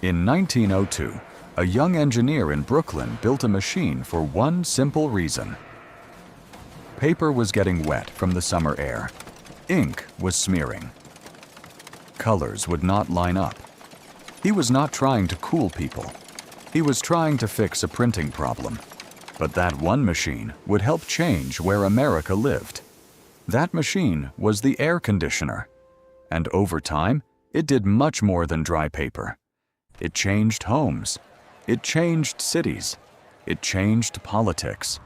In 1902, a young engineer in Brooklyn built a machine for one simple reason. Paper was getting wet from the summer air. Ink was smearing. Colors would not line up. He was not trying to cool people. He was trying to fix a printing problem. But that one machine would help change where America lived. That machine was the air conditioner. And over time, it did much more than dry paper. It changed homes. It changed cities. It changed politics.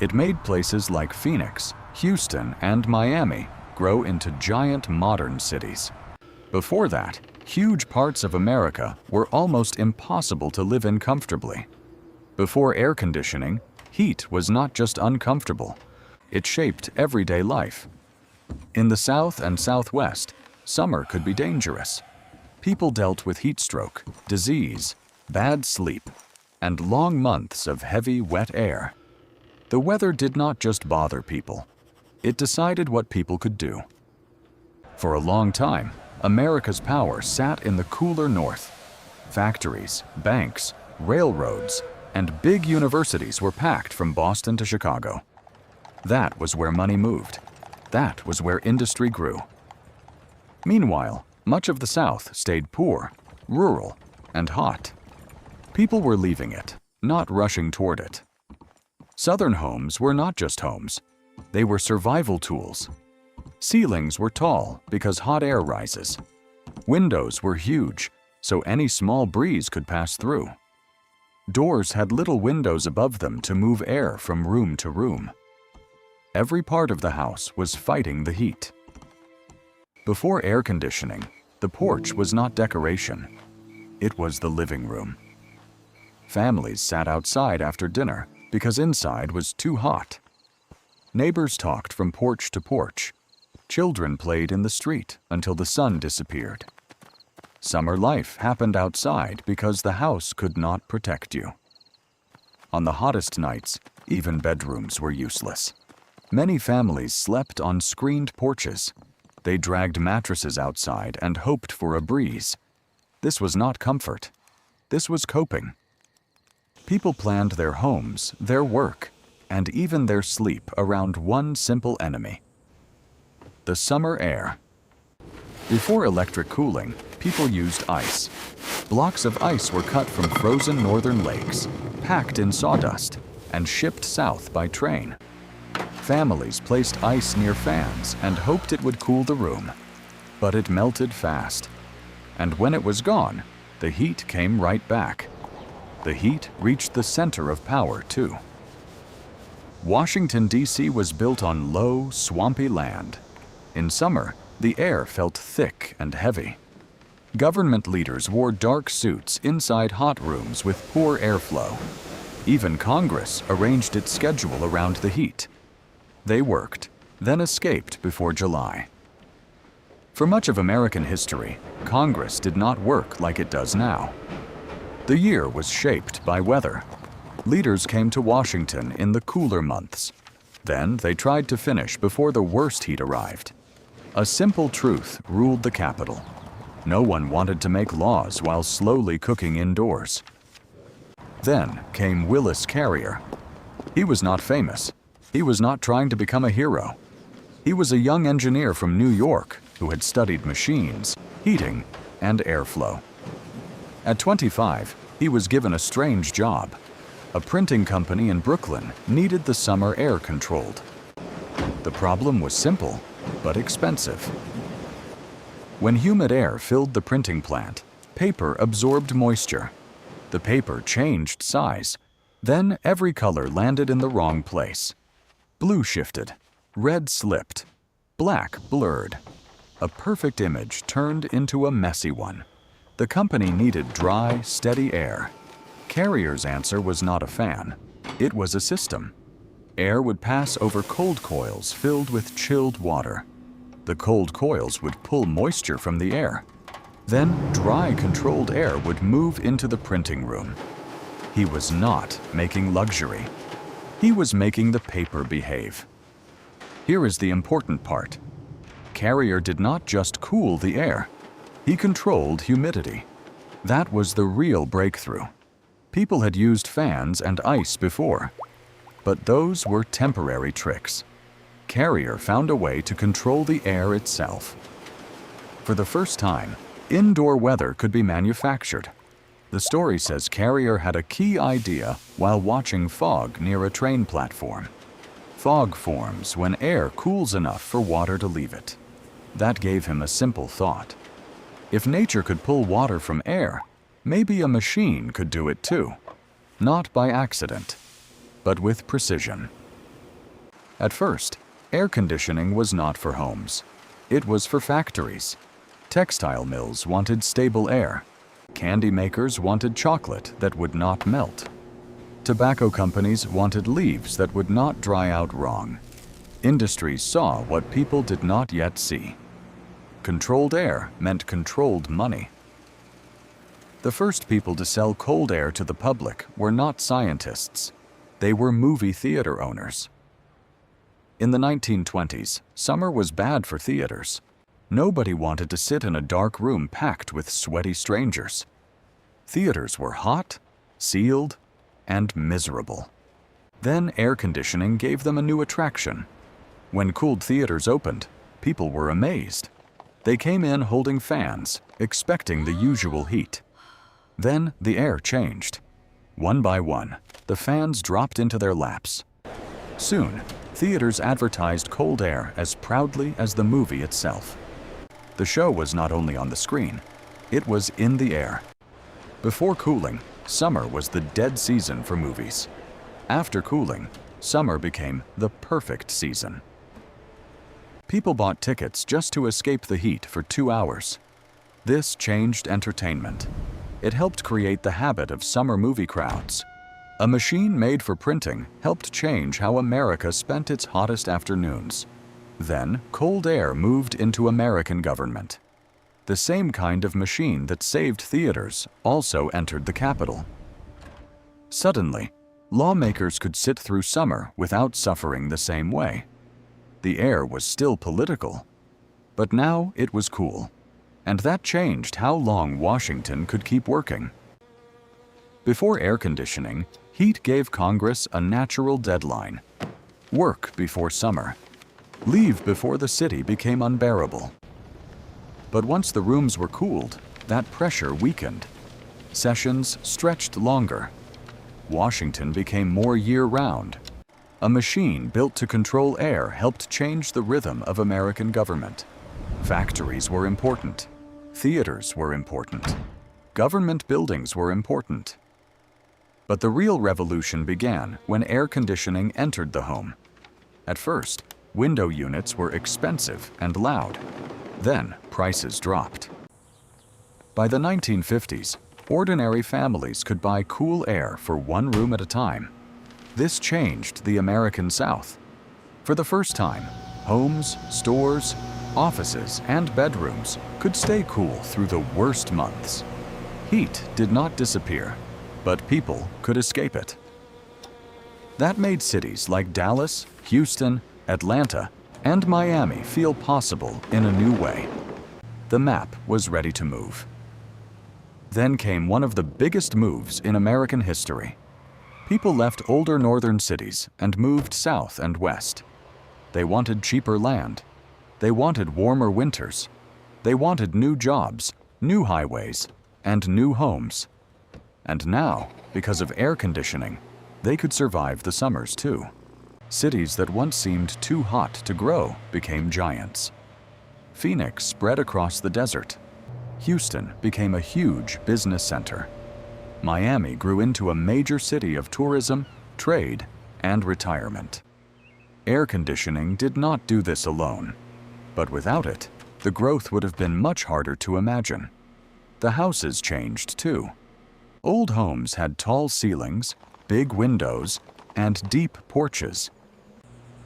It made places like Phoenix, Houston, and Miami grow into giant modern cities. Before that, huge parts of America were almost impossible to live in comfortably. Before air conditioning, heat was not just uncomfortable. It shaped everyday life. In the South and Southwest, summer could be dangerous. People dealt with heat stroke, disease, bad sleep, and long months of heavy, wet air. The weather did not just bother people. It decided what people could do. For a long time, America's power sat in the cooler north. Factories, banks, railroads, and big universities were packed from Boston to Chicago. That was where money moved. That was where industry grew. Meanwhile, much of the South stayed poor, rural, and hot. People were leaving it, not rushing toward it. Southern homes were not just homes. They were survival tools. Ceilings were tall because hot air rises. Windows were huge, so any small breeze could pass through. Doors had little windows above them to move air from room to room. Every part of the house was fighting the heat. Before air conditioning, the porch was not decoration. It was the living room. Families sat outside after dinner because inside was too hot. Neighbors talked from porch to porch. Children played in the street until the sun disappeared. Summer life happened outside because the house could not protect you. On the hottest nights, even bedrooms were useless. Many families slept on screened porches. They dragged mattresses outside and hoped for a breeze. This was not comfort. This was coping. People planned their homes, their work, and even their sleep around one simple enemy: the summer air. Before electric cooling, people used ice. Blocks of ice were cut from frozen northern lakes, packed in sawdust, and shipped south by train. Families placed ice near fans and hoped it would cool the room. But it melted fast. And when it was gone, the heat came right back. The heat reached the center of power, too. Washington, D.C. was built on low, swampy land. In summer, the air felt thick and heavy. Government leaders wore dark suits inside hot rooms with poor airflow. Even Congress arranged its schedule around the heat. They worked, then escaped before July. For much of American history, Congress did not work like it does now. The year was shaped by weather. Leaders came to Washington in the cooler months. Then they tried to finish before the worst heat arrived. A simple truth ruled the Capitol. No one wanted to make laws while slowly cooking indoors. Then came Willis Carrier. He was not famous. He was not trying to become a hero. He was a young engineer from New York who had studied machines, heating, and airflow. At 25, he was given a strange job. A printing company in Brooklyn needed the summer air controlled. The problem was simple, but expensive. When humid air filled the printing plant, paper absorbed moisture. The paper changed size. Then every color landed in the wrong place. Blue shifted, red slipped, black blurred. A perfect image turned into a messy one. The company needed dry, steady air. Carrier's answer was not a fan. It was a system. Air would pass over cold coils filled with chilled water. The cold coils would pull moisture from the air. Then dry, controlled air would move into the printing room. He was not making luxury. He was making the paper behave. Here is the important part. Carrier did not just cool the air. He controlled humidity. That was the real breakthrough. People had used fans and ice before, but those were temporary tricks. Carrier found a way to control the air itself. For the first time, indoor weather could be manufactured. The story says Carrier had a key idea while watching fog near a train platform. Fog forms when air cools enough for water to leave it. That gave him a simple thought. If nature could pull water from air, maybe a machine could do it too. Not by accident, but with precision. At first, air conditioning was not for homes. It was for factories. Textile mills wanted stable air. Candy makers wanted chocolate that would not melt. Tobacco companies wanted leaves that would not dry out wrong. Industries saw what people did not yet see. Controlled air meant controlled money. The first people to sell cold air to the public were not scientists. They were movie theater owners. In the 1920s, summer was bad for theaters. Nobody wanted to sit in a dark room packed with sweaty strangers. Theaters were hot, sealed, and miserable. Then air conditioning gave them a new attraction. When cooled theaters opened, people were amazed. They came in holding fans, expecting the usual heat. Then the air changed. One by one, the fans dropped into their laps. Soon, theaters advertised cold air as proudly as the movie itself. The show was not only on the screen, it was in the air. Before cooling, summer was the dead season for movies. After cooling, summer became the perfect season. People bought tickets just to escape the heat for 2 hours. This changed entertainment. It helped create the habit of summer movie crowds. A machine made for printing helped change how America spent its hottest afternoons. Then, cold air moved into American government. The same kind of machine that saved theaters also entered the Capitol. Suddenly, lawmakers could sit through summer without suffering the same way. The air was still political, but now it was cool, and that changed how long Washington could keep working. Before air conditioning, heat gave Congress a natural deadline. Work before summer. Leave before the city became unbearable. But once the rooms were cooled, that pressure weakened. Sessions stretched longer. Washington became more year-round. A machine built to control air helped change the rhythm of American government. Factories were important. Theaters were important. Government buildings were important. But the real revolution began when air conditioning entered the home. At first, window units were expensive and loud. Then, prices dropped. By the 1950s, ordinary families could buy cool air for one room at a time. This changed the American South. For the first time, homes, stores, offices, and bedrooms could stay cool through the worst months. Heat did not disappear, but people could escape it. That made cities like Dallas, Houston, Atlanta, and Miami feel possible in a new way. The map was ready to move. Then came one of the biggest moves in American history. People left older northern cities and moved south and west. They wanted cheaper land. They wanted warmer winters. They wanted new jobs, new highways, and new homes. And now, because of air conditioning, they could survive the summers too. Cities that once seemed too hot to grow became giants. Phoenix spread across the desert. Houston became a huge business center. Miami grew into a major city of tourism, trade, and retirement. Air conditioning did not do this alone, but without it, the growth would have been much harder to imagine. The houses changed too. Old homes had tall ceilings, big windows, and deep porches.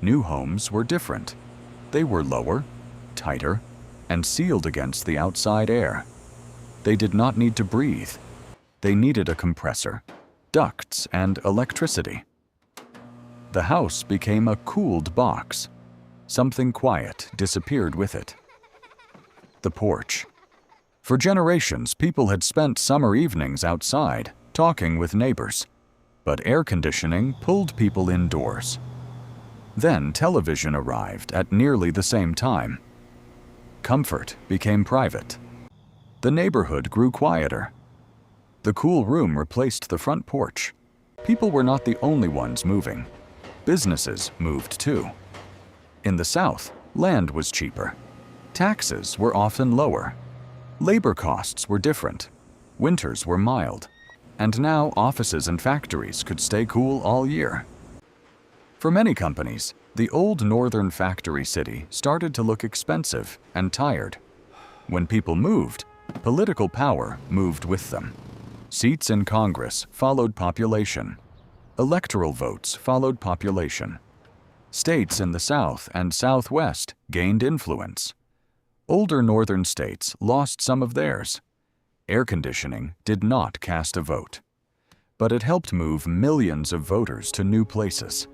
New homes were different. They were lower, tighter, and sealed against the outside air. They did not need to breathe. They needed a compressor, ducts, and electricity. The house became a cooled box. Something quiet disappeared with it. The porch. For generations, people had spent summer evenings outside, talking with neighbors. But air conditioning pulled people indoors. Then television arrived at nearly the same time. Comfort became private. The neighborhood grew quieter. The cool room replaced the front porch. People were not the only ones moving. Businesses moved too. In the South, land was cheaper. Taxes were often lower. Labor costs were different. Winters were mild. And now offices and factories could stay cool all year. For many companies, the old northern factory city started to look expensive and tired. When people moved, political power moved with them. Seats in Congress followed population. Electoral votes followed population. States in the South and Southwest gained influence. Older northern states lost some of theirs. Air conditioning did not cast a vote, but it helped move millions of voters to new places.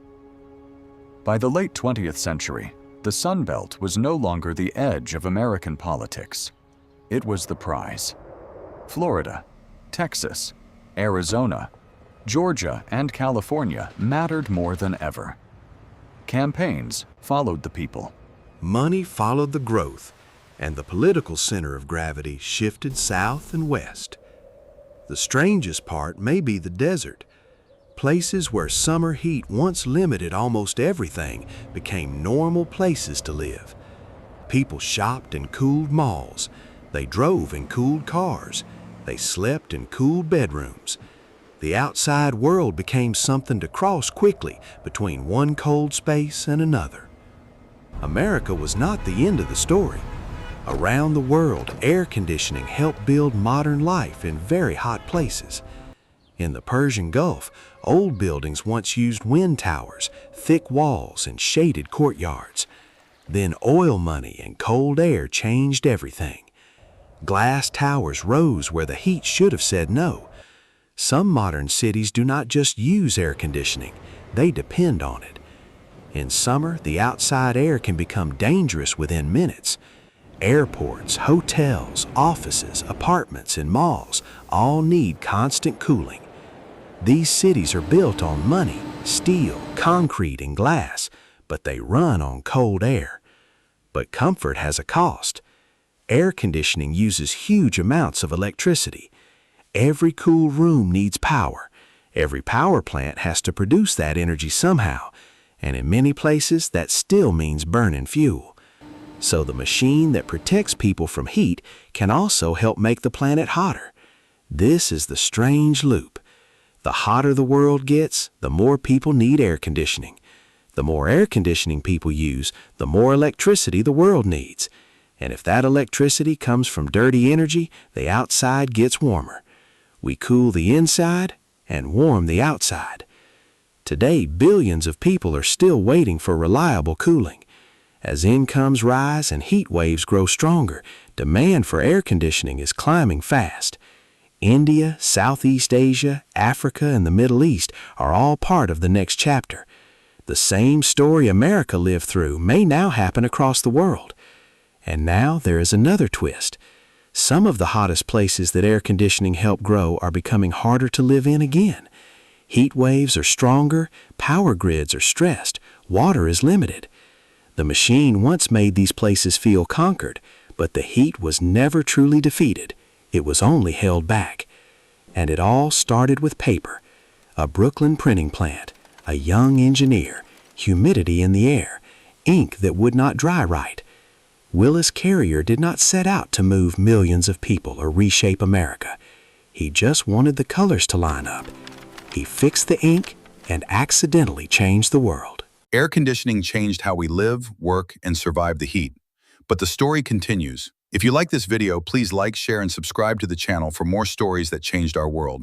By the late 20th century, the Sun Belt was no longer the edge of American politics. It was the prize. Florida, Texas, Arizona, Georgia, and California mattered more than ever. Campaigns followed the people. Money followed the growth, and the political center of gravity shifted south and west. The strangest part may be the desert. Places where summer heat once limited almost everything became normal places to live. People shopped in cooled malls. They drove in cooled cars. They slept in cooled bedrooms. The outside world became something to cross quickly between one cold space and another. America was not the end of the story. Around the world, air conditioning helped build modern life in very hot places. In the Persian Gulf, old buildings once used wind towers, thick walls, and shaded courtyards. Then oil money and cold air changed everything. Glass towers rose where the heat should have said no. Some modern cities do not just use air conditioning, they depend on it. In summer, the outside air can become dangerous within minutes. Airports, hotels, offices, apartments, and malls all need constant cooling. These cities are built on money, steel, concrete, and glass, but they run on cold air. But comfort has a cost. Air conditioning uses huge amounts of electricity. Every cool room needs power. Every power plant has to produce that energy somehow, and in many places that still means burning fuel. So the machine that protects people from heat can also help make the planet hotter. This is the strange loop. The hotter the world gets, the more people need air conditioning. The more air conditioning people use, the more electricity the world needs. And if that electricity comes from dirty energy, the outside gets warmer. We cool the inside and warm the outside. Today, billions of people are still waiting for reliable cooling. As incomes rise and heat waves grow stronger, demand for air conditioning is climbing fast. India, Southeast Asia, Africa, and the Middle East are all part of the next chapter. The same story America lived through may now happen across the world. And now there is another twist. Some of the hottest places that air conditioning helped grow are becoming harder to live in again. Heat waves are stronger, power grids are stressed, water is limited. The machine once made these places feel conquered, but the heat was never truly defeated. It was only held back. And it all started with paper. A Brooklyn printing plant, a young engineer, humidity in the air, ink that would not dry right. Willis Carrier did not set out to move millions of people or reshape America. He just wanted the colors to line up. He fixed the ink and accidentally changed the world. Air conditioning changed how we live, work, and survive the heat. But the story continues. If you like this video, please like, share, and subscribe to the channel for more stories that changed our world.